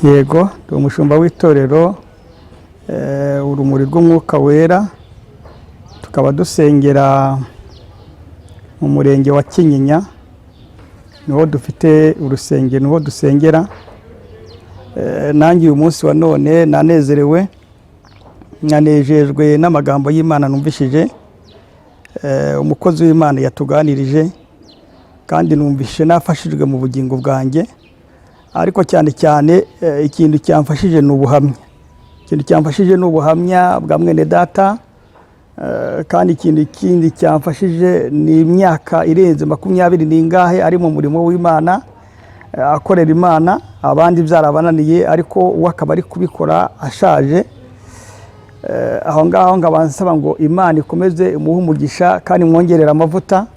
Yego, ndi umushumba w'itorero urumuri rw'umwuka wera, tukaba dusengera mu murenge wa Kinyinya, niho dufite urusengero, niho dusengera. Nanjye uyu munsi wa none nanezerewe, nanejejwe n'amagambo y'Imana numvishije, umukozi w'Imana yatuganirije, kandi numvise nafashijwe mu bugingo bwanjye. Ariko cyane cyane ikintu cyamfashije n'ubuhamya, bwa mwene data, kandi ikindi cyamfashije ni imyaka irenze 20 n'ingahe ari mu murimo w'Imana, akorera Imana, abandi byarabananiye ariko uwo akaba ari kubikora ashaje. Aho ngaho ngabansaba ngo Imana ikomeze umuhe umugisha kandi mwongerera amavuta.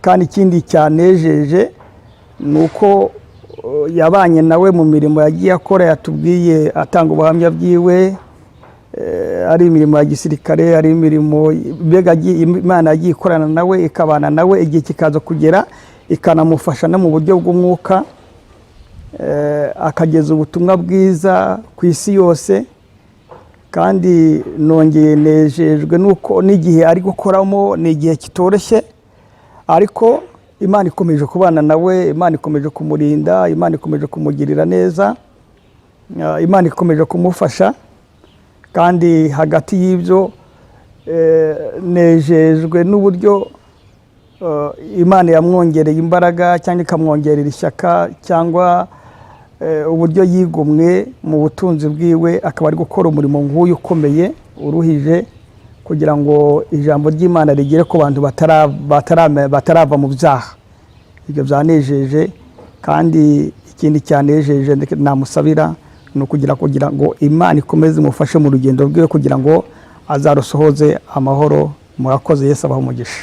Kandi ikindi cyanejeje nuko yabanye nawe mu mirimo yagiye akora, yatubwiye atanga ubuhamya bwiwe, ari imirimo ya gisirikare, ari imirimo mbega Imana yagiye ikorana nawe, ikabana nawe, igihe kikaza kugera ikanamufasha no mu buryo bw'umwuka, akageza ubutumwa bwiza ku isi yose. Kandi nongeye nejejwe nuko n'igihe ari gukoramo ni igihe kitoroshye, ariko Imana ikomeje kubana nawe, Imana ikomeje kumurinda, Imana ikomeje kumugirira neza, Imana ikomeje kumufasha. Kandi hagati y'ibyo nejejwe n'uburyo Imana yamwongereye imbaraga, cyangwa ikamwongerera ishyaka, cyangwa uburyo yigomwe mu butunzi bwiwe, akaba ari gukora umurimo nk'uyu ukomeye uruhije, kugira ngo ijambo ry'Imana rigere ku bantu batarava mu byaha. Ibyo byanejeje. Kandi ikindi cyanejeje namusabira ni kugira ngo Imana ikomeze imufashe mu rugendo rwe, kugira ngo azarusohoze amahoro. Murakoze. Yesu abahe umugisha.